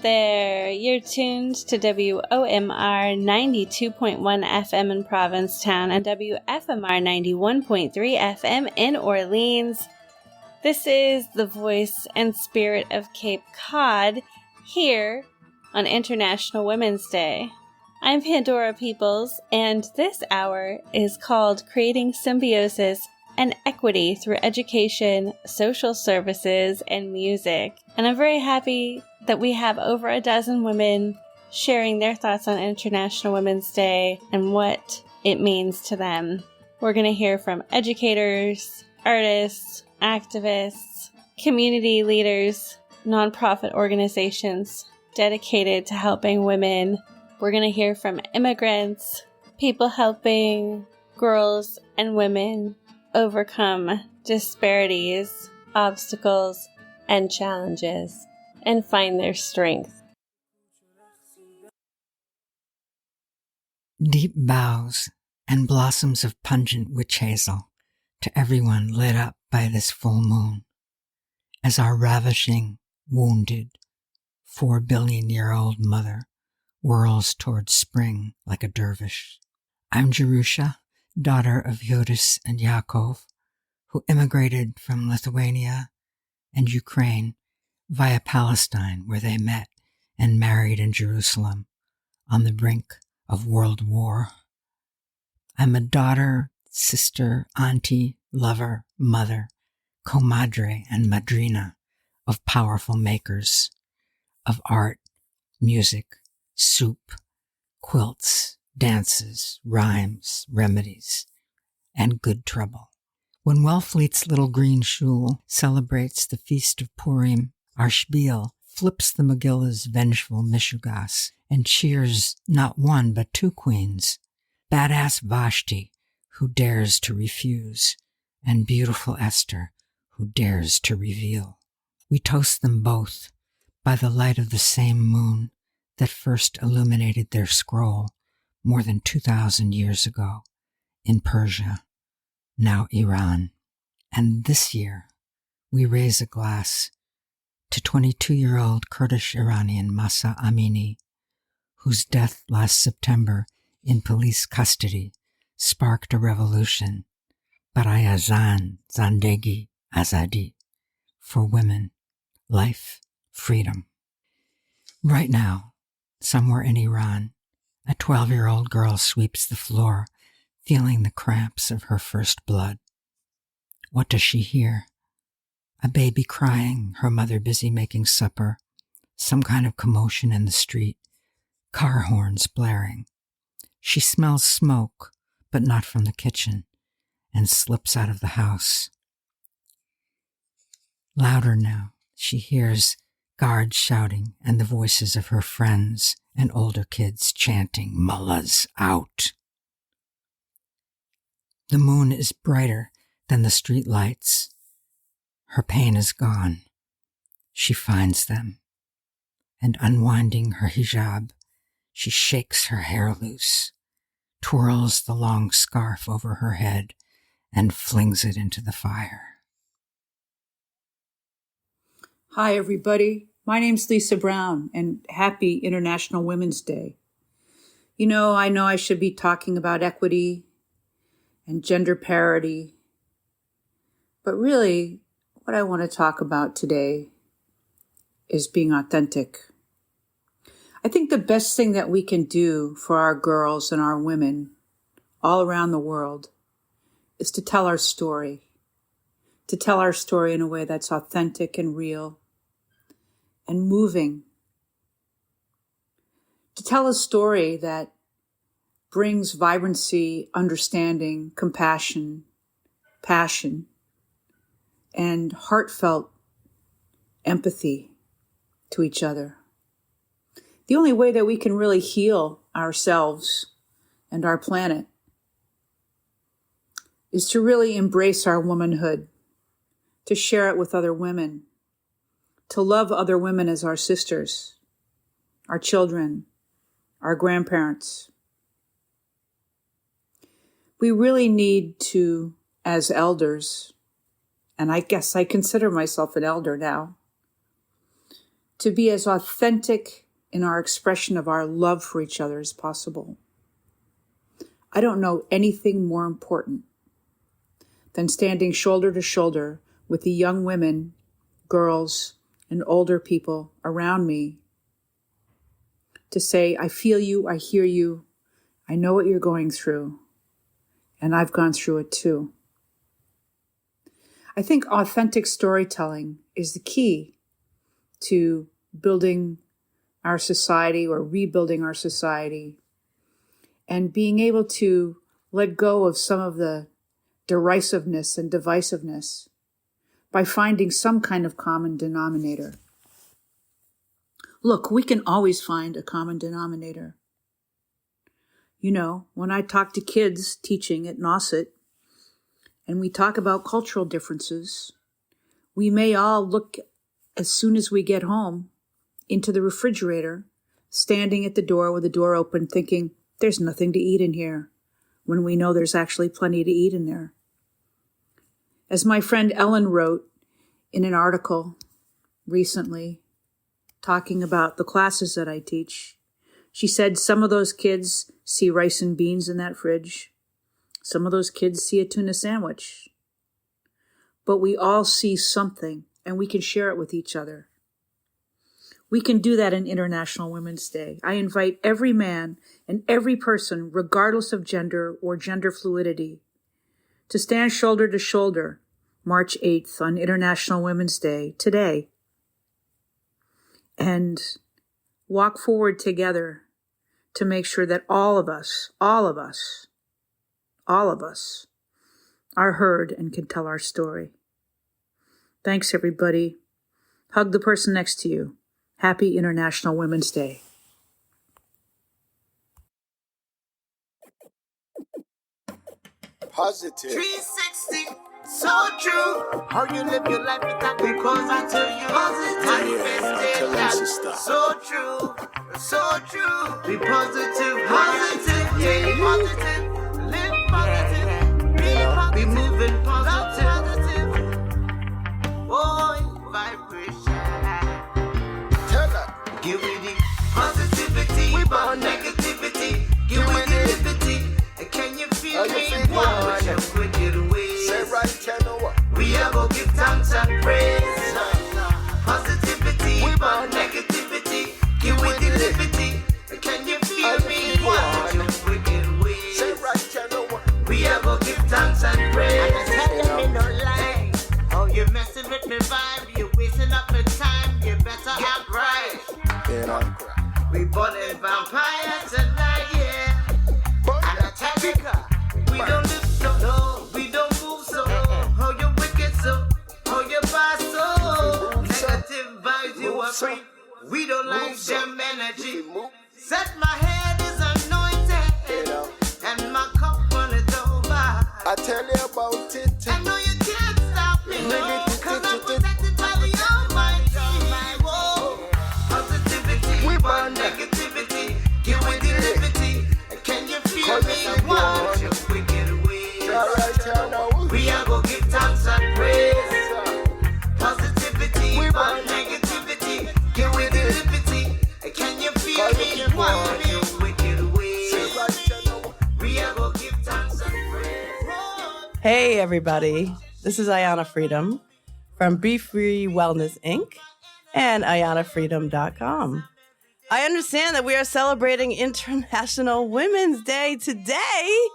there. You're tuned to WOMR 92.1 FM in Provincetown and WFMR 91.3 FM in Orleans. This is the voice and spirit of Cape Cod here on International Women's Day. I'm Pandora Peoples, and this hour is called Creating Symbiosis and Equity Through Education, Social Services, and Music. And I'm very happy that we have over a dozen women sharing their thoughts on International Women's Day and what it means to them. We're going to hear from educators, artists, activists, community leaders, nonprofit organizations dedicated to helping women. We're going to hear from immigrants, people helping girls and women overcome disparities, obstacles, and challenges, and find their strength. Deep boughs and blossoms of pungent witch hazel to everyone lit up by this full moon, as our ravishing, wounded, 4-billion-year-old mother whirls towards spring like a dervish. I'm Jerusha, daughter of Yodis and Yaakov, who immigrated from Lithuania and Ukraine via Palestine, where they met and married in Jerusalem on the brink of World War. I'm a daughter, sister, auntie, lover, mother, comadre, and madrina of powerful makers of art, music, soup, quilts, dances, rhymes, remedies, and good trouble. When Wellfleet's little green shul celebrates the feast of Purim, our spiel flips the Megillah's vengeful Mishugas and cheers not one but two queens, badass Vashti, who dares to refuse, and beautiful Esther, who dares to reveal. We toast them both by the light of the same moon that first illuminated their scroll more than 2,000 years ago in Persia, now Iran. And this year, we raise a glass to 22-year-old Kurdish-Iranian Mahsa Amini, whose death last September in police custody sparked a revolution, Baraya Zan, Zandegi, Azadi, for women, life, freedom. Right now, somewhere in Iran, a 12-year-old girl sweeps the floor, feeling the cramps of her first blood. What does she hear? A baby crying, her mother busy making supper, some kind of commotion in the street, car horns blaring. She smells smoke, but not from the kitchen, and slips out of the house. Louder now, she hears guards shouting and the voices of her friends and older kids chanting, "Mullahs out." The moon is brighter than the street lights. Her pain is gone. She finds them, and unwinding her hijab, she shakes her hair loose, twirls the long scarf over her head, and flings it into the fire. Hi, everybody. My name's Lisa Brown, and happy International Women's Day. I know I should be talking about equity and gender parity, but really, what I want to talk about today is being authentic. I think the best thing that we can do for our girls and our women all around the world is to tell our story in a way that's authentic and real and moving. To tell a story that brings vibrancy, understanding, compassion, passion, and heartfelt empathy to each other. The only way that we can really heal ourselves and our planet is to really embrace our womanhood, to share it with other women, to love other women as our sisters, our children, our grandparents. We really need to, as elders, and I guess I consider myself an elder now, to be as authentic in our expression of our love for each other as possible. I don't know anything more important than standing shoulder to shoulder with the young women, girls, and older people around me to say, I feel you, I hear you, I know what you're going through, and I've gone through it too. I think authentic storytelling is the key to building our society or rebuilding our society and being able to let go of some of the derisiveness and divisiveness by finding some kind of common denominator. Look, we can always find a common denominator. You know, when I talk to kids teaching at Nauset and we talk about cultural differences, we may all look as soon as we get home into the refrigerator, standing at the door with the door open, thinking, there's nothing to eat in here, when we know there's actually plenty to eat in there. As my friend Ellen wrote in an article recently, talking about the classes that I teach, she said some of those kids see rice and beans in that fridge. Some of those kids see a tuna sandwich. But we all see something, and we can share it with each other. We can do that in International Women's Day. I invite every man and every person, regardless of gender or gender fluidity, to stand shoulder to shoulder March 8th on International Women's Day today and walk forward together to make sure that all of us are heard and can tell our story. Thanks, everybody. Hug the person next to you. Happy International Women's Day. Positive. 360, so true. How you live your life without because I tell you positive manifestation. So true, so true. Be positive, positive, yeah, positive. Live positive, be positive, be moving positive. Oh, vibration. Tell her. Give me the positivity, we burn negativity. Give me the liberty. Can you feel me? What your wicked ways? Say right, tell her what. We are gonna give thanks and praise. Positivity, we burn negativity. Give me the liberty. Can you feel me? What your wicked ways? Say right, tell her what. We are gonna give thanks and praise. Tell me no lie. Oh, you're messing with me vibe. You're wasting up my time. You better act right. Then I'm crying. We burning vampires tonight, yeah. And I tell you, we don't live so, no, we don't move so. How you wicked so, how you bad so. Negative vibes you are free. We don't like them energy. Set my head is anointed, and my cup runneth over. I tell you about it. I know you can't stop me, no, 'cause I'm protected by the Almighty. Whoa. Positivity, we burn negativity. Give me the liberty. Can you feel me? Watch your wicked ways. We are gonna give thanks and praise. Positivity, we burn negativity. Give me the liberty. Can you feel me? Watch your wicked ways. We are gonna give thanks and praise. Hey, everybody. This is Ayana Freedom from Be Free Wellness, Inc. and AyanaFreedom.com. I understand that we are celebrating International Women's Day today,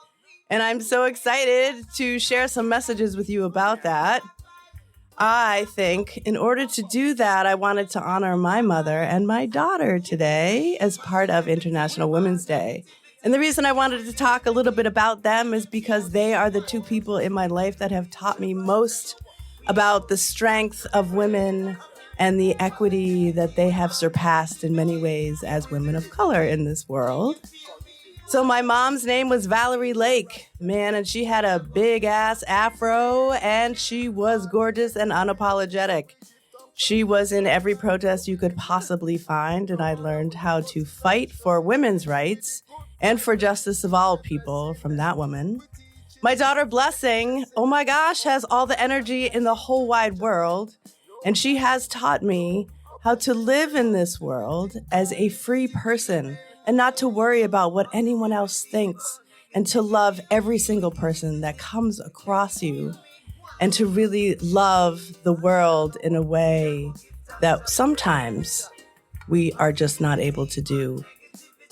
and I'm so excited to share some messages with you about that. I think in order to do that, I wanted to honor my mother and my daughter today as part of International Women's Day. And the reason I wanted to talk a little bit about them is because they are the two people in my life that have taught me most about the strength of women and the equity that they have surpassed in many ways as women of color in this world. So my mom's name was Valerie Lake, man, and she had a big ass afro and she was gorgeous and unapologetic. She was in every protest you could possibly find, and I learned how to fight for women's rights and for justice of all people from that woman. My daughter Blessing, oh my gosh, has all the energy in the whole wide world. And she has taught me how to live in this world as a free person and not to worry about what anyone else thinks, and to love every single person that comes across you, and to really love the world in a way that sometimes we are just not able to do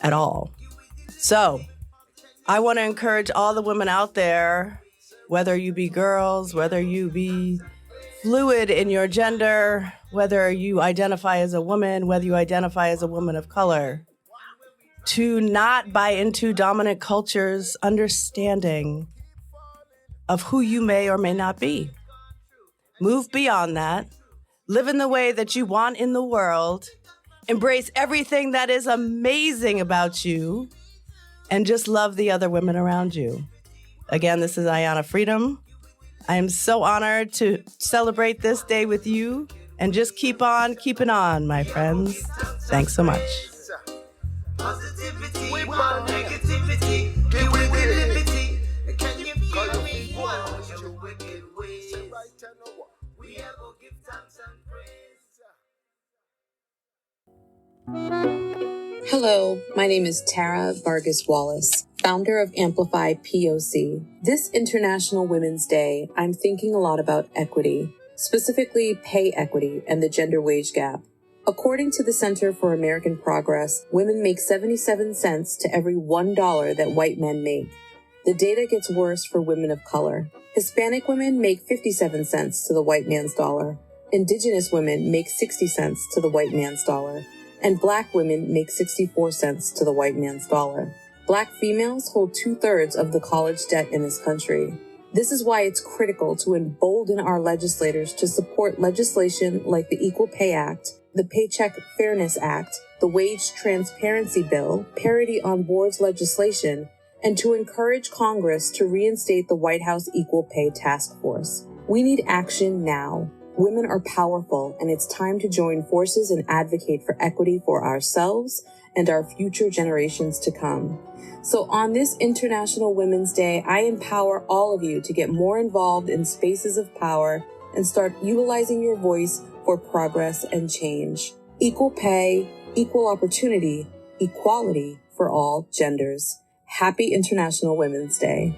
at all. So I want to encourage all the women out there, whether you be girls, whether you be fluid in your gender, whether you identify as a woman, whether you identify as a woman of color, to not buy into dominant culture's understanding of who you may or may not be. Move beyond that. Live in the way that you want in the world. Embrace everything that is amazing about you, and just love the other women around you. Again, this is Ayanna Freedom. I am so honored to celebrate this day with you, and just keep on keeping on, my friends. Thanks so much. Positivity, we want negativity. Give with the liberty. Can you feel me? Your wicked ways. We are going to give thanks and praise. Hello, my name is Tara Vargas Wallace, founder of Amplify POC. This International Women's Day, I'm thinking a lot about equity, specifically pay equity and the gender wage gap. According to the Center for American Progress, women make 77 cents to every $1 that white men make. The data gets worse for women of color. Hispanic women make 57 cents to the white man's dollar. Indigenous women make 60 cents to the white man's dollar. And Black women make 64 cents to the white man's dollar. Black females hold 2/3 of the college debt in this country. This is why it's critical to embolden our legislators to support legislation like the Equal Pay Act, the Paycheck Fairness Act, the Wage Transparency Bill, parity on boards legislation, and to encourage Congress to reinstate the White House Equal Pay Task Force. We need action now. Women are powerful, and it's time to join forces and advocate for equity for ourselves and our future generations to come. So on this International Women's Day, I empower all of you to get more involved in spaces of power and start utilizing your voice for progress and change. Equal pay, equal opportunity, equality for all genders. Happy International Women's Day.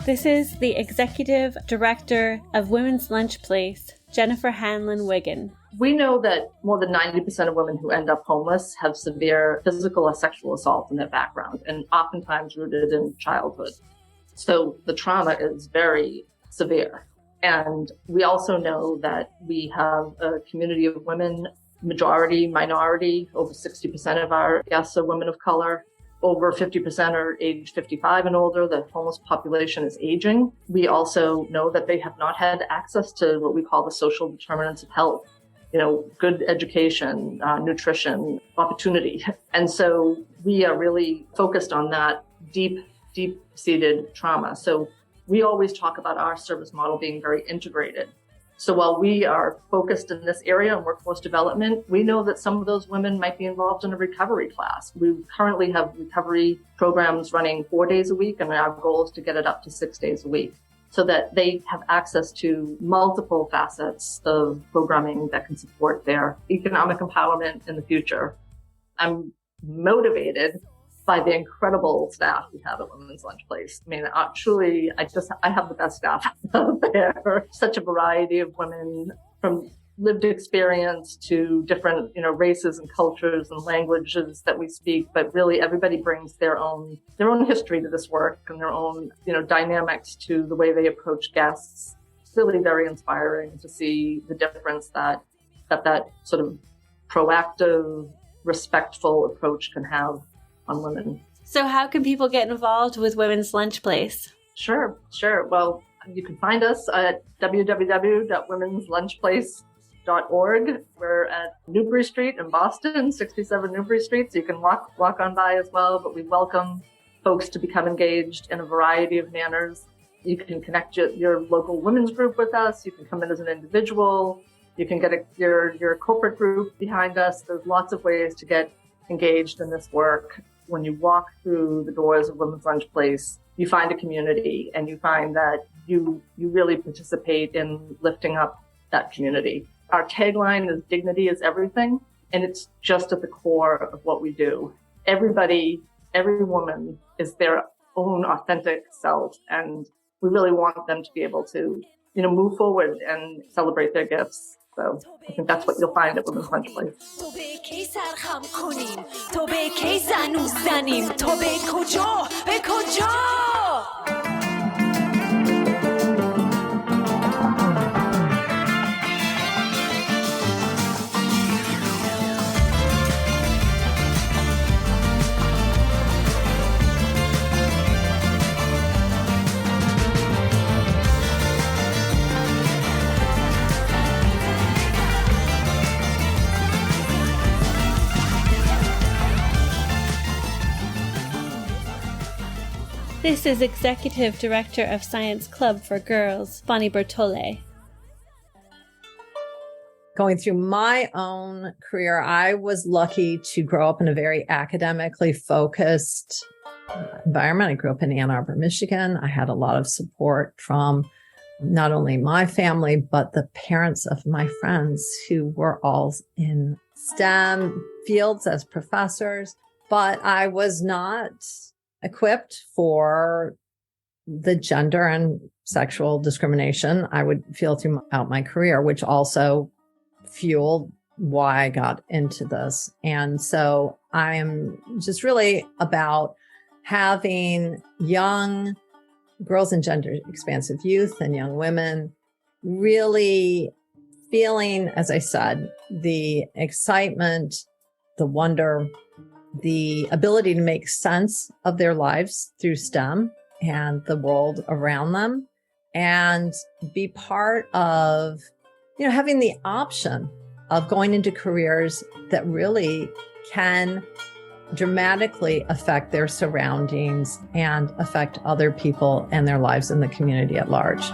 This is the Executive Director of Women's Lunch Place, Jennifer Hanlon-Wiggin. We know that more than 90% of women who end up homeless have severe physical or sexual assault in their background, and oftentimes rooted in childhood. So the trauma is very severe. And we also know that we have a community of women, majority, minority, over 60% of our guests are women of color. Over 50% are age 55 and older. The homeless population is aging. We also know that they have not had access to what we call the social determinants of health, good education, nutrition, opportunity. And so we are really focused on that deep-seated trauma. So we always talk about our service model being very integrated. So while we are focused in this area in workforce development, we know that some of those women might be involved in a recovery class. We currently have recovery programs running 4 days a week, and our goal is to get it up to 6 days a week so that they have access to multiple facets of programming that can support their economic empowerment in the future. I'm motivated by the incredible staff we have at Women's Lunch Place. I mean, truly, I have the best staff out there. Such a variety of women from lived experience to different, races and cultures and languages that we speak, but really everybody brings their own history to this work and their own, dynamics to the way they approach guests. It's really very inspiring to see the difference that sort of proactive, respectful approach can have on women. So how can people get involved with Women's Lunch Place? Sure. Well, you can find us at www.womenslunchplace.org. We're at Newbury Street in Boston, 67 Newbury Street. So you can walk on by as well, but we welcome folks to become engaged in a variety of manners. You can connect your local women's group with us. You can come in as an individual. You can get your corporate group behind us. There's lots of ways to get engaged in this work. When you walk through the doors of Women's Lunch Place, you find a community and you find that you really participate in lifting up that community. Our tagline is dignity is everything, and it's just at the core of what we do. Everybody, every woman is their own authentic self, and we really want them to be able to, move forward and celebrate their gifts. So I think that's what you'll find at Women's Lunch Place. This is Executive Director of Science Club for Girls, Bonnie Bertole. Going through my own career, I was lucky to grow up in a very academically focused environment. I grew up in Ann Arbor, Michigan. I had a lot of support from not only my family, but the parents of my friends who were all in STEM fields as professors. But I was not equipped for the gender and sexual discrimination I would feel throughout my career, which also fueled why I got into this. And so I am just really about having young girls and gender expansive youth and young women really feeling, as I said, the excitement, the wonder, the ability to make sense of their lives through STEM and the world around them, and be part of, having the option of going into careers that really can dramatically affect their surroundings and affect other people and their lives in the community at large.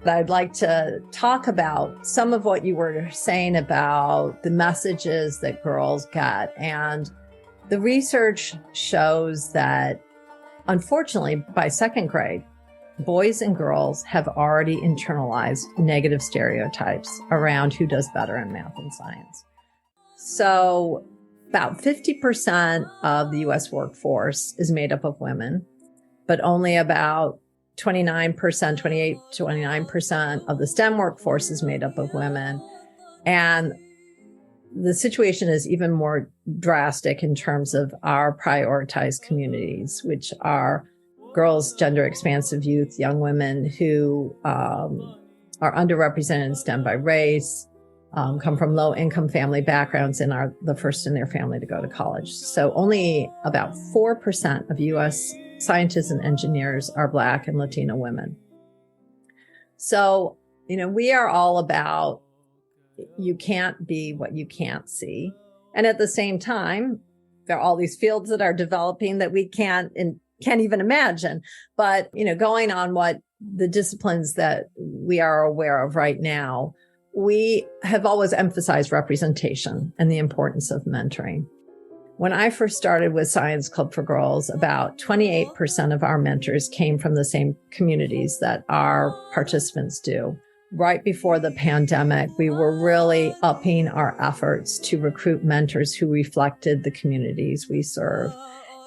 I'd like to talk about some of what you were saying about the messages that girls get. And the research shows that, unfortunately, by second grade, boys and girls have already internalized negative stereotypes around who does better in math and science. So about 50% of the U.S. workforce is made up of women, but only about 29% of the STEM workforce is made up of women. And the situation is even more drastic in terms of our prioritized communities, which are girls, gender expansive youth, young women who are underrepresented in STEM by race, come from low income family backgrounds, and are the first in their family to go to college. So only about 4% of U.S. scientists and engineers are Black and Latino women. So, we are all about you can't be what you can't see. And at the same time, there are all these fields that are developing that we can't can't even imagine. But, going on what the disciplines that we are aware of right now, we have always emphasized representation and the importance of mentoring. When I first started with Science Club for Girls, about 28% of our mentors came from the same communities that our participants do. Right before the pandemic, we were really upping our efforts to recruit mentors who reflected the communities we serve.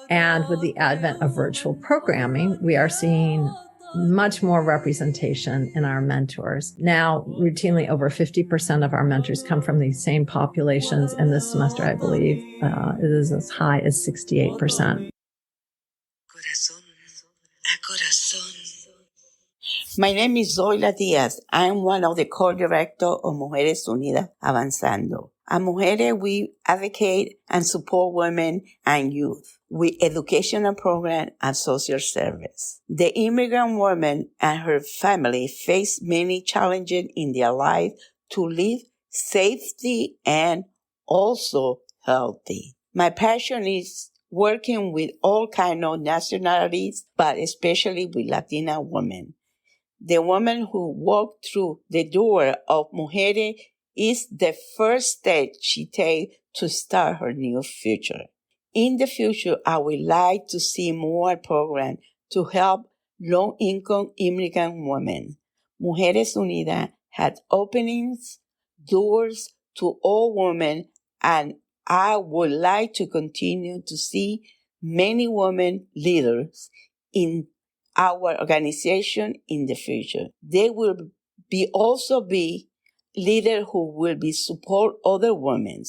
And with the advent of virtual programming, we are seeing much more representation in our mentors. Now, routinely over 50% of our mentors come from these same populations. And this semester, I believe, it is as high as 68%. My name is Zoila Diaz. I'm one of the co-directors of Mujeres Unidas Avanzando. At Mujeres, we advocate and support women and youth with educational programs and social service. The immigrant woman and her family face many challenges in their life to live safety and also healthy. My passion is working with all kinds of nationalities, but especially with Latina women. The woman who walked through the door of Mujeres is the first step she takes to start her new future. In the future, I would like to see more programs to help low-income immigrant women. Mujeres Unidas has openings, doors to all women, and I would like to continue to see many women leaders in our organization in the future. There will also be leaders who will be support other women.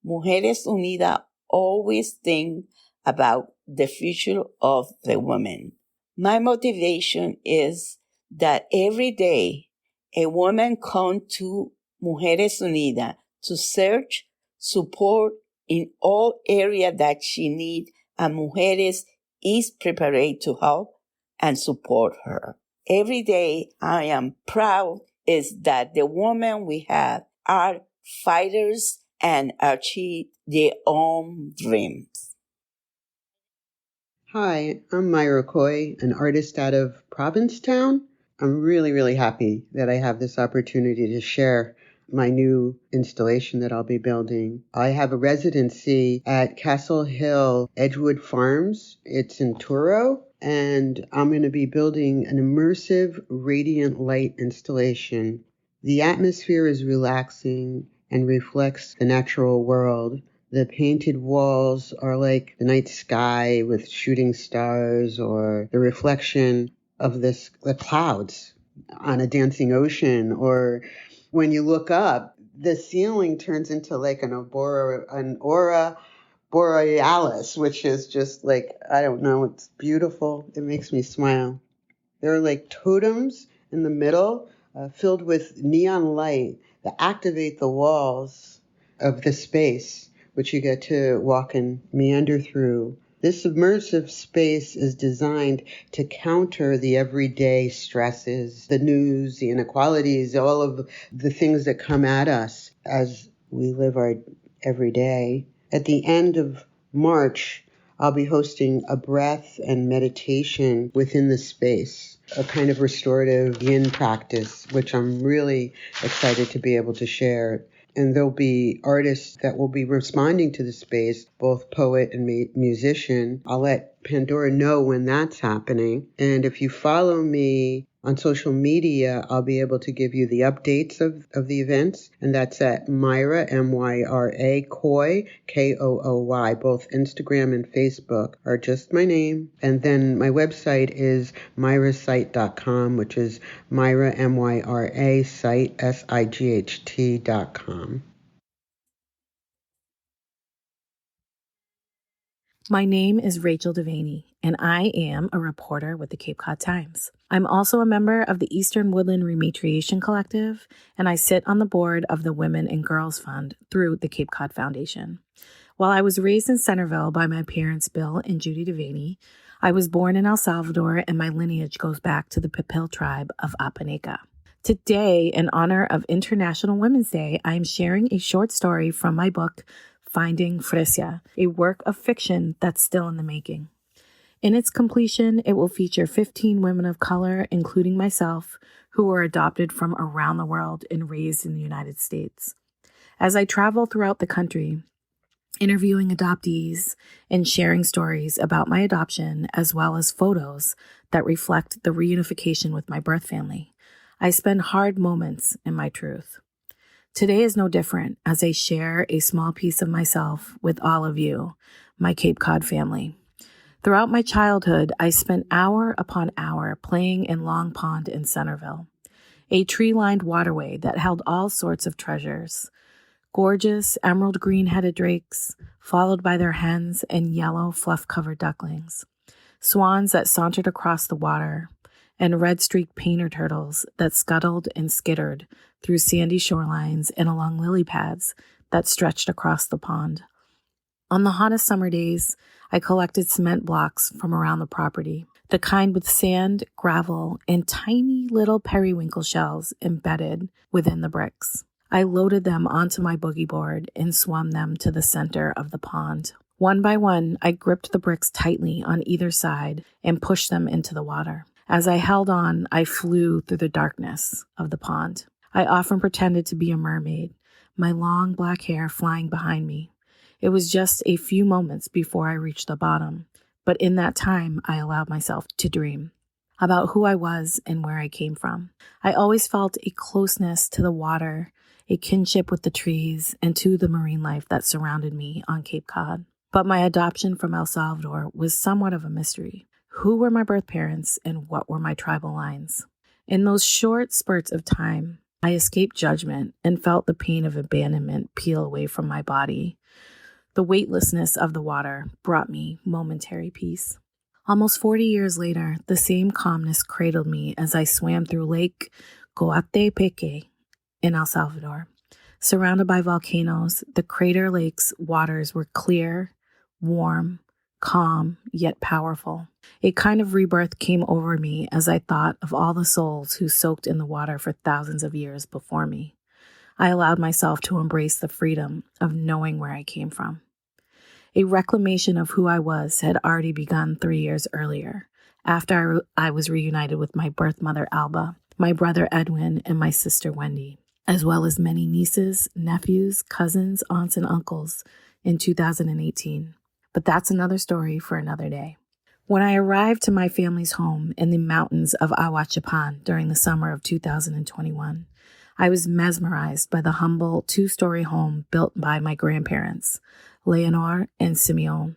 Mujeres Unidas always think about the future of the women. My motivation is that every day a woman comes to Mujeres Unidas to search support in all areas that she needs, and Mujeres is prepared to help and support her. Every day I am proud is that the women we have are fighters and achieve their own dreams. Hi, I'm Myra Coy, an artist out of Provincetown. I'm really, really happy that I have this opportunity to share my new installation that I'll be building. I have a residency at Castle Hill Edgewood Farms. It's in Truro, and I'm going to be building an immersive radiant light installation. The atmosphere is relaxing and reflects the natural world. The painted walls are like the night sky with shooting stars, or the reflection of the clouds on a dancing ocean, or when you look up, the ceiling turns into like an aurora borealis, which is just like, I don't know, it's beautiful. It makes me smile. There are like totems in the middle filled with neon light that activate the walls of the space, which you get to walk and meander through. This immersive space is designed to counter the everyday stresses, the news, the inequalities, all of the things that come at us as we live our everyday. At the end of March, I'll be hosting a breath and meditation within the space, a kind of restorative yin practice, which I'm really excited to be able to share. And there'll be artists that will be responding to the space, both poet and musician. I'll let Pandora know when that's happening. And if you follow me on social media, I'll be able to give you the updates of the events. And that's at Myra, M-Y-R-A, Coy, K-O-O-Y. Both Instagram and Facebook are just my name. And then my website is myrasite.com, which is Myra, M-Y-R-A, site, S-I-G-H-T.com. My name is Rachel Devaney, and I am a reporter with the Cape Cod Times. I'm also a member of the Eastern Woodland Rematriation Collective, and I sit on the board of the Women and Girls Fund through the Cape Cod Foundation. While I was raised in Centerville by my parents, Bill and Judy Devaney, I was born in El Salvador, and my lineage goes back to the Pipil tribe of Apaneca. Today, in honor of International Women's Day, I am sharing a short story from my book, Finding Fresia, a work of fiction that's still in the making. In its completion, it will feature 15 women of color, including myself, who were adopted from around the world and raised in the United States. As I travel throughout the country, interviewing adoptees and sharing stories about my adoption, as well as photos that reflect the reunification with my birth family, I spend hard moments in my truth. Today is no different as I share a small piece of myself with all of you, my Cape Cod family. Throughout my childhood, I spent hour upon hour playing in Long Pond in Centerville, a tree-lined waterway that held all sorts of treasures. Gorgeous emerald green-headed drakes, followed by their hens and yellow fluff-covered ducklings, swans that sauntered across the water, and red-streaked painter turtles that scuttled and skittered through sandy shorelines and along lily pads that stretched across the pond. On the hottest summer days, I collected cement blocks from around the property, the kind with sand, gravel, and tiny little periwinkle shells embedded within the bricks. I loaded them onto my boogie board and swung them to the center of the pond. One by one, I gripped the bricks tightly on either side and pushed them into the water. As I held on, I flew through the darkness of the pond. I often pretended to be a mermaid, my long black hair flying behind me. It was just a few moments before I reached the bottom, but in that time, I allowed myself to dream about who I was and where I came from. I always felt a closeness to the water, a kinship with the trees, and to the marine life that surrounded me on Cape Cod. But my adoption from El Salvador was somewhat of a mystery. Who were my birth parents and what were my tribal lines? In those short spurts of time, I escaped judgment and felt the pain of abandonment peel away from my body. The weightlessness of the water brought me momentary peace. Almost 40 years later, the same calmness cradled me as I swam through Lake Coatepeque in El Salvador. Surrounded by volcanoes, the Crater Lake's waters were clear, warm, calm, yet powerful. A kind of rebirth came over me as I thought of all the souls who soaked in the water for thousands of years before me. I allowed myself to embrace the freedom of knowing where I came from. A reclamation of who I was had already begun 3 years earlier, after I was reunited with my birth mother, Alba, my brother, Edwin, and my sister, Wendy, as well as many nieces, nephews, cousins, aunts, and uncles in 2018. But that's another story for another day. When I arrived to my family's home in the mountains of Ahuachapan during the summer of 2021, I was mesmerized by the humble 2-story home built by my grandparents, Leonor and Simeon.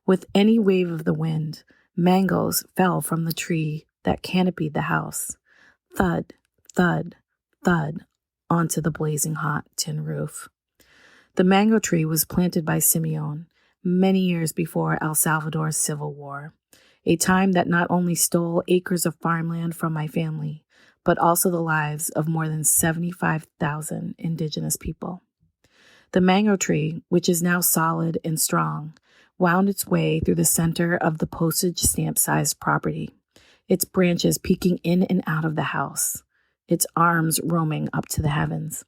With any wave of the wind, mangoes fell from the tree that canopied the house. Thud, thud, thud onto the blazing hot tin roof. The mango tree was planted by Simeon many years before El Salvador's Civil War, a time that not only stole acres of farmland from my family, but also the lives of more than 75,000 indigenous people. The mango tree, which is now solid and strong, wound its way through the center of the postage stamp-sized property, its branches peeking in and out of the house, its arms roaming up to the heavens.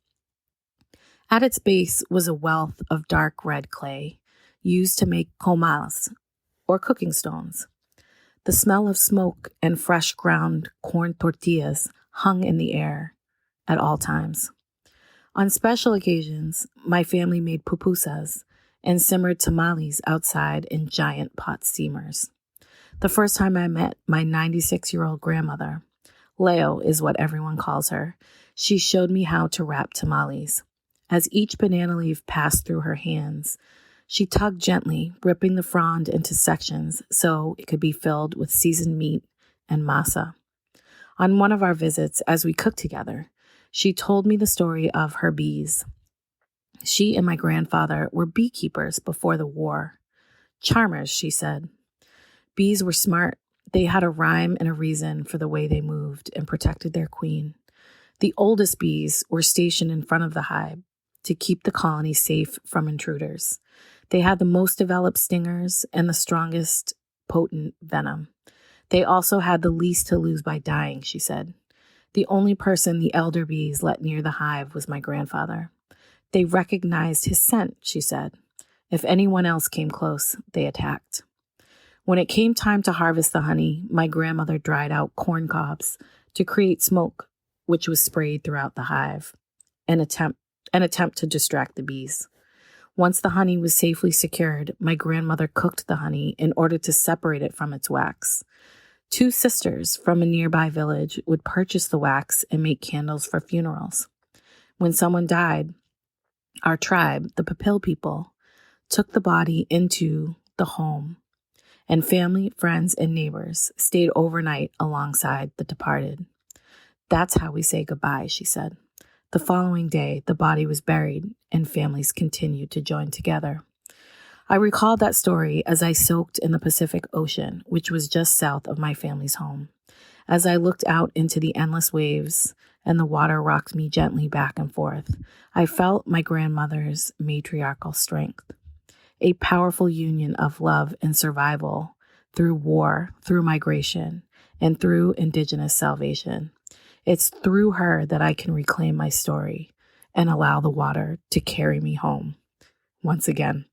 At its base was a wealth of dark red clay, used to make comals, or cooking stones. The smell of smoke and fresh ground corn tortillas hung in the air at all times. On special occasions, my family made pupusas and simmered tamales outside in giant pot steamers. The first time I met my 96-year-old grandmother, Leo is what everyone calls her, she showed me how to wrap tamales. As each banana leaf passed through her hands, she tugged gently, ripping the frond into sections so it could be filled with seasoned meat and masa. On one of our visits, as we cooked together, she told me the story of her bees. She and my grandfather were beekeepers before the war. Charmers, she said. Bees were smart. They had a rhyme and a reason for the way they moved and protected their queen. The oldest bees were stationed in front of the hive to keep the colony safe from intruders. They had the most developed stingers and the strongest potent venom. They also had the least to lose by dying, she said. The only person the elder bees let near the hive was my grandfather. They recognized his scent, she said. If anyone else came close, they attacked. When it came time to harvest the honey, my grandmother dried out corn cobs to create smoke, which was sprayed throughout the hive, an attempt to distract the bees. Once the honey was safely secured, my grandmother cooked the honey in order to separate it from its wax. 2 sisters from a nearby village would purchase the wax and make candles for funerals. When someone died, our tribe, the Papil people, took the body into the home, and family, friends, and neighbors stayed overnight alongside the departed. That's how we say goodbye, she said. The following day, the body was buried, and families continued to join together. I recalled that story as I soaked in the Pacific Ocean, which was just south of my family's home. As I looked out into the endless waves and the water rocked me gently back and forth, I felt my grandmother's matriarchal strength, a powerful union of love and survival through war, through migration, and through indigenous salvation. It's through her that I can reclaim my story and allow the water to carry me home once again.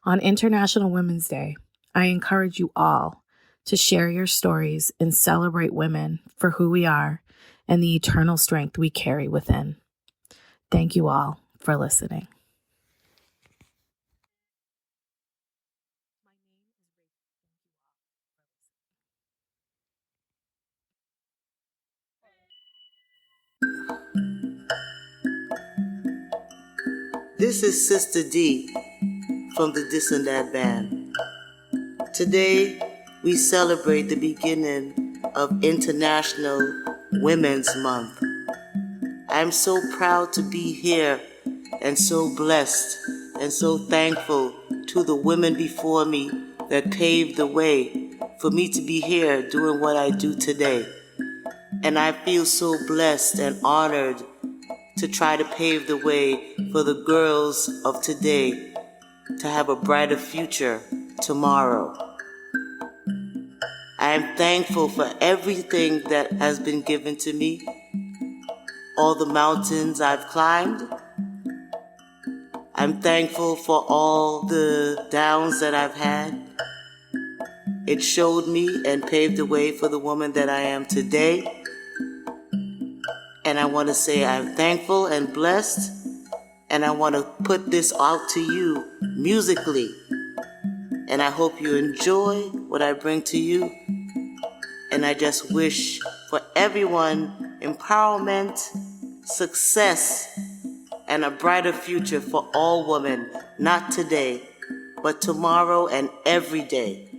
On International Women's Day, I encourage you all to share your stories and celebrate women for who we are and the eternal strength we carry within. Thank you all for listening. This is Sister D from the This and That Band. Today, we celebrate the beginning of International Women's Month. I'm so proud to be here and so blessed and so thankful to the women before me that paved the way for me to be here doing what I do today. And I feel so blessed and honored to try to pave the way for the girls of today to have a brighter future tomorrow. I am thankful for everything that has been given to me, all the mountains I've climbed. I'm thankful for all the downs that I've had. It showed me and paved the way for the woman that I am today. And I want to say I'm thankful and blessed, and I want to put this out to you musically. And I hope you enjoy what I bring to you. And I just wish for everyone empowerment, success, and a brighter future for all women, not today, but tomorrow and every day.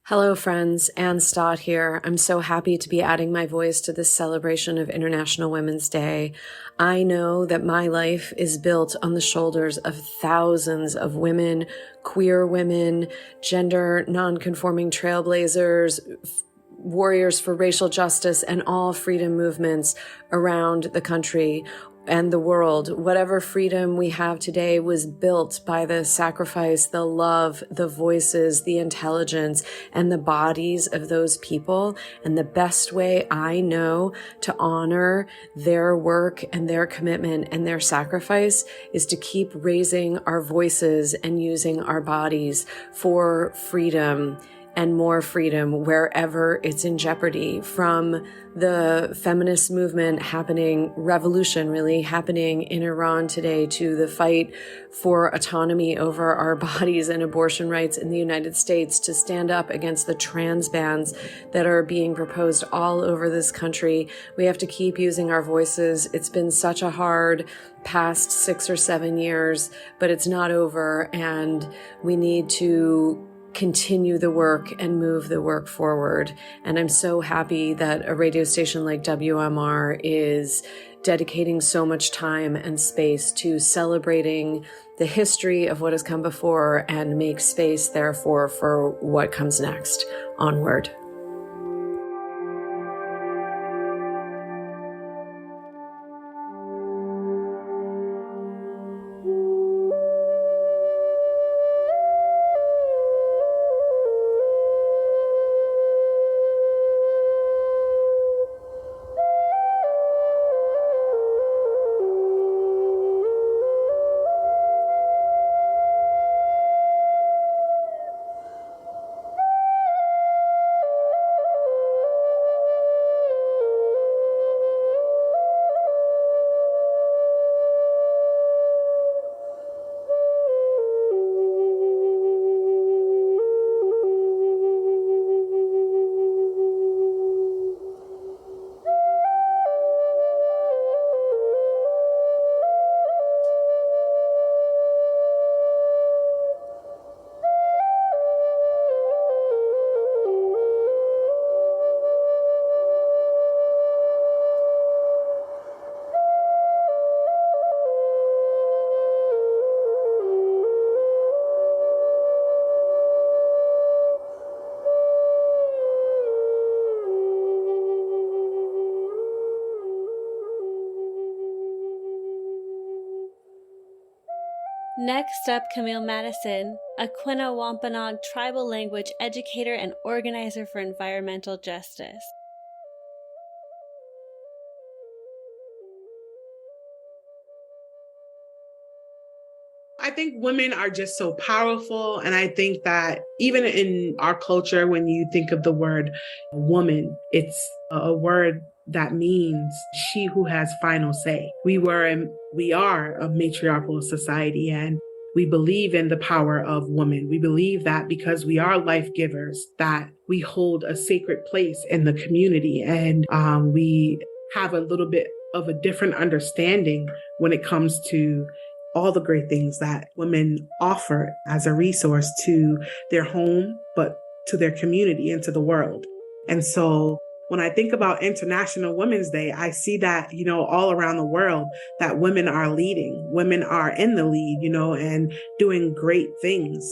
Hello, friends. Ann Stott here. I'm so happy to be adding my voice to this celebration of International Women's Day. I know that my life is built on the shoulders of thousands of women, queer women, gender nonconforming trailblazers, warriors for racial justice, and all freedom movements around the country and the world. Whatever freedom we have today was built by the sacrifice, the love, the voices, the intelligence, and the bodies of those people. And the best way I know to honor their work and their commitment and their sacrifice is to keep raising our voices and using our bodies for freedom and more freedom wherever it's in jeopardy, from the feminist movement revolution really happening in Iran today, to the fight for autonomy over our bodies and abortion rights in the United States, to stand up against the trans bans that are being proposed all over this country. We have to keep using our voices. It's been such a hard past 6 or 7 years, but it's not over, and we need to continue the work and move the work forward. And I'm so happy that a radio station like WMR is dedicating so much time and space to celebrating the history of what has come before and make space, therefore, for what comes next. Onward. Next up, Camille Madison, a Quina Wampanoag tribal language educator and organizer for environmental justice. I think women are just so powerful. And I think that even in our culture, when you think of the word woman, it's a word that means she who has final say. We are a matriarchal society, and we believe in the power of women. We believe that because we are life givers, that we hold a sacred place in the community, and we have a little bit of a different understanding when it comes to all the great things that women offer as a resource to their home, but to their community and to the world. And so when I think about International Women's Day, I see that, all around the world, that women are leading, women are in the lead, and doing great things.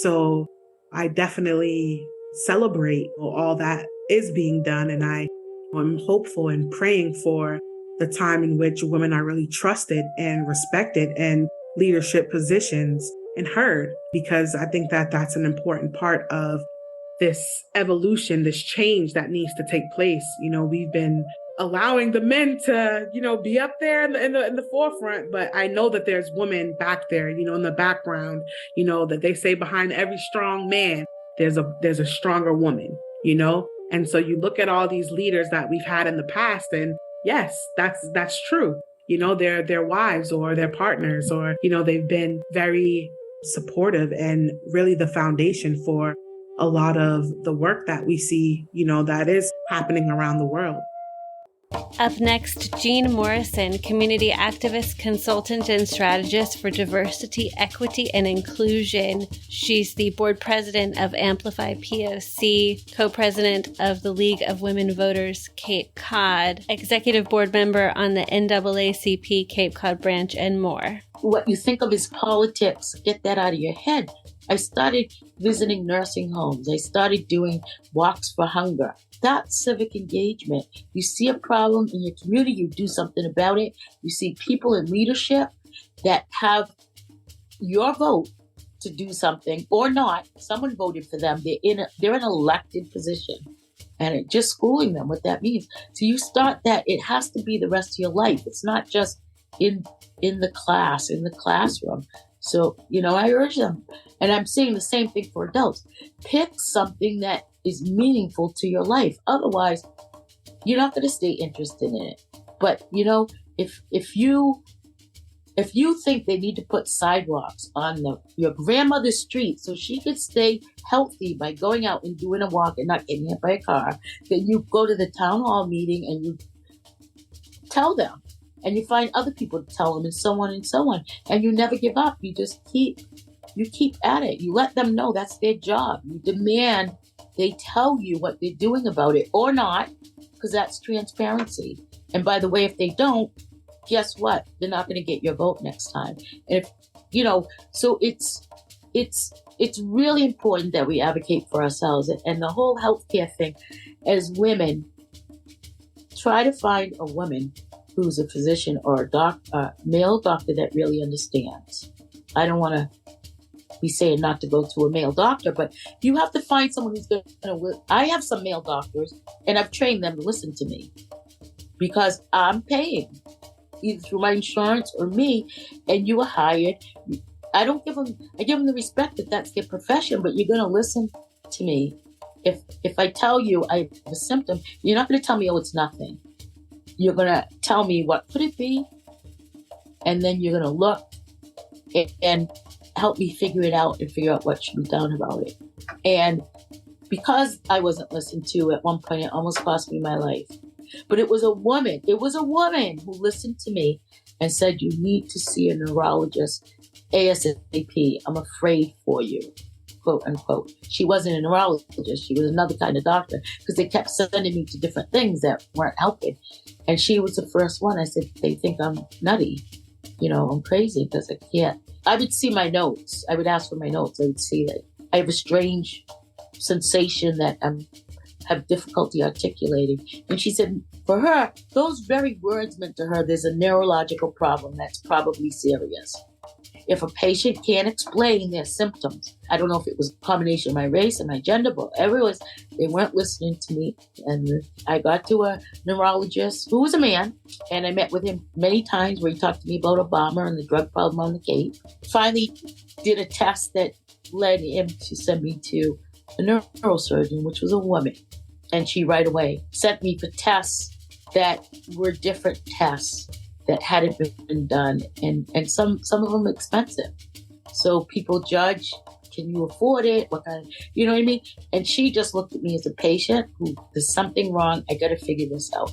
So I definitely celebrate all that is being done. And I'm hopeful and praying for the time in which women are really trusted and respected in leadership positions and heard, because I think that that's an important part of this evolution, this change that needs to take place. We've been allowing the men to, be up there in the forefront, but I know that there's women back there, in the background, that they say behind every strong man, there's a stronger woman, And so you look at all these leaders that we've had in the past, and yes, that's true. Their wives or their partners, or, they've been very supportive and really the foundation for a lot of the work that we see, that is happening around the world. Up next, Jean Morrison, community activist, consultant, and strategist for diversity, equity, and inclusion. She's the board president of Amplify POC, co-president of the League of Women Voters Cape Cod, executive board member on the NAACP Cape Cod branch, and more. What you think of as politics, get that out of your head. I started visiting nursing homes. I started doing walks for hunger. That's civic engagement. You see a problem in your community, you do something about it. You see people in leadership that have your vote to do something or not. Someone voted for them. They're an elected position. And just schooling them what that means. So you start that. It has to be the rest of your life. It's not just in the classroom. So, I urge them. And I'm saying the same thing for adults. Pick something that is meaningful to your life. Otherwise, you're not going to stay interested in it. But, if you think they need to put sidewalks on your grandmother's street so she could stay healthy by going out and doing a walk and not getting hit by a car, then you go to the town hall meeting and you tell them. And you find other people to tell them, and so on and so on. And you never give up. You just keep at it. You let them know that's their job. You demand they tell you what they're doing about it or not, because that's transparency. And by the way, if they don't, guess what? They're not going to get your vote next time. And so it's really important that we advocate for ourselves. And the whole healthcare thing, as women, try to find a woman who's a physician or a male doctor that really understands. I don't want to be saying not to go to a male doctor, but you have to find someone who's going to. I have some male doctors, and I've trained them to listen to me because I'm paying either through my insurance or me, and you are hired. I give them the respect that that's their profession, but you're going to listen to me. If I tell you I have a symptom, you're not going to tell me, oh, it's nothing. You're going to tell me what could it be, and then you're going to look and help me figure it out and figure out what should be done about it. And because I wasn't listened to at one point, it almost cost me my life. But it was a woman who listened to me and said, you need to see a neurologist ASAP. I'm afraid for you, quote unquote. She wasn't a neurologist. She was another kind of doctor because they kept sending me to different things that weren't helping. And she was the first one. I said, they think I'm nutty. I'm crazy because I can't. I would see my notes. I would ask for my notes. I would see that I have a strange sensation that I have difficulty articulating. And she said, for her, those very words meant to her, there's a neurological problem that's probably serious. If a patient can't explain their symptoms, I don't know if it was a combination of my race and my gender, but they weren't listening to me. And I got to a neurologist who was a man, and I met with him many times where he talked to me about Obama and the drug problem on the Cape. Finally did a test that led him to send me to a neurosurgeon, which was a woman. And she right away sent me for tests that were different tests that hadn't been done, and some of them expensive. So people judge, can you afford it? What kind of, you know what I mean? And she just looked at me as a patient who, there's something wrong. I got to figure this out.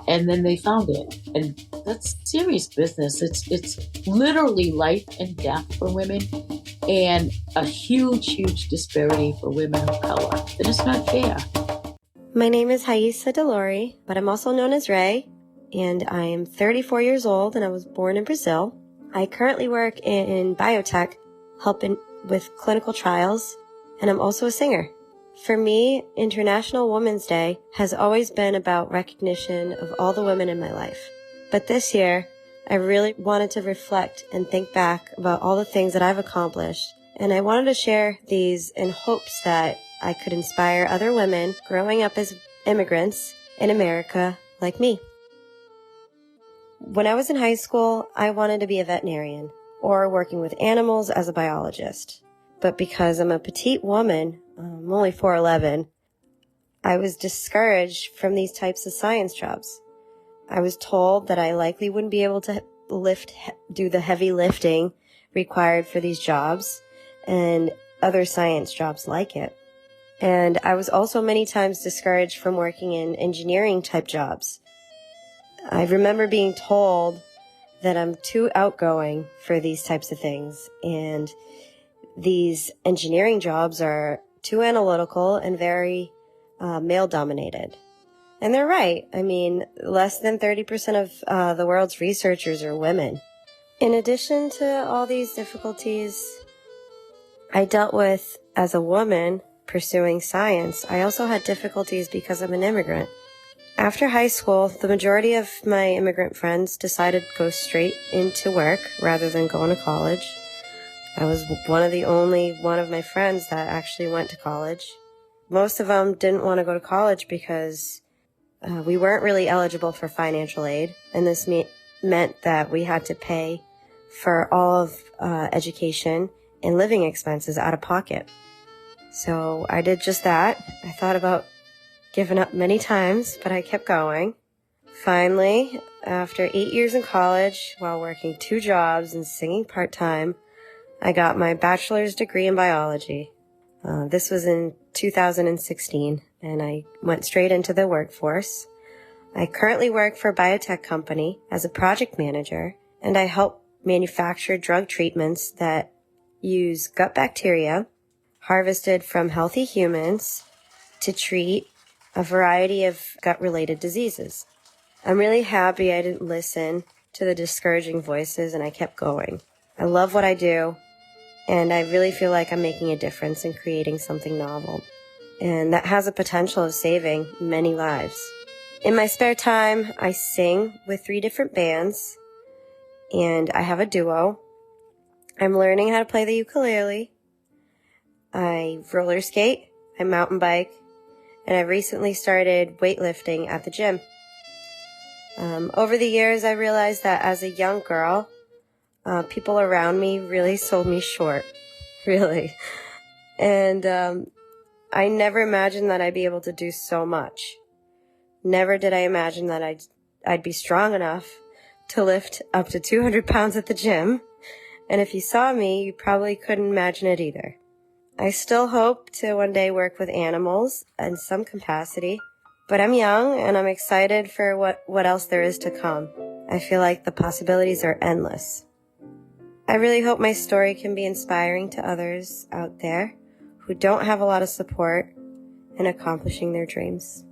And then they found it. And that's serious business. It's literally life and death for women, and a huge disparity for women of color. And it's not fair. My name is Haisa Delori, but I'm also known as Ray, and I am 34 years old, and I was born in Brazil. I currently work in biotech, helping with clinical trials, and I'm also a singer. For me, International Women's Day has always been about recognition of all the women in my life. But this year, I really wanted to reflect and think back about all the things that I've accomplished, and I wanted to share these in hopes that I could inspire other women growing up as immigrants in America like me. When I was in high school, I wanted to be a veterinarian or working with animals as a biologist. But because I'm a petite woman, I'm only 4'11", I was discouraged from these types of science jobs. I was told that I likely wouldn't be able to do the heavy lifting required for these jobs and other science jobs like it. And I was also many times discouraged from working in engineering type jobs. I remember being told that I'm too outgoing for these types of things, and these engineering jobs are too analytical and very male-dominated. And they're right. I mean, less than 30% of the world's researchers are women. In addition to all these difficulties I dealt with as a woman pursuing science, I also had difficulties because I'm an immigrant. After high school, the majority of my immigrant friends decided to go straight into work rather than going to college. I was one of my friends that actually went to college. Most of them didn't want to go to college because we weren't really eligible for financial aid, and this meant that we had to pay for all of education and living expenses out of pocket. So I did just that. I thought about giving up many times, but I kept going. Finally, after 8 years in college, while working 2 jobs and singing part-time, I got my bachelor's degree in biology. This was in 2016, and I went straight into the workforce. I currently work for a biotech company as a project manager, and I help manufacture drug treatments that use gut bacteria harvested from healthy humans to treat a variety of gut-related diseases. I'm really happy I didn't listen to the discouraging voices, and I kept going. I love what I do, and I really feel like I'm making a difference in creating something novel, and that has a potential of saving many lives. In my spare time, I sing with 3 different bands, and I have a duo. I'm learning how to play the ukulele. I roller skate, I mountain bike, and I recently started weightlifting at the gym. Over the years, I realized that as a young girl, people around me really sold me short, really. And I never imagined that I'd be able to do so much. Never did I imagine that I'd be strong enough to lift up to 200 pounds at the gym. And if you saw me, you probably couldn't imagine it either. I still hope to one day work with animals in some capacity, but I'm young and I'm excited for what else there is to come. I feel like the possibilities are endless. I really hope my story can be inspiring to others out there who don't have a lot of support in accomplishing their dreams.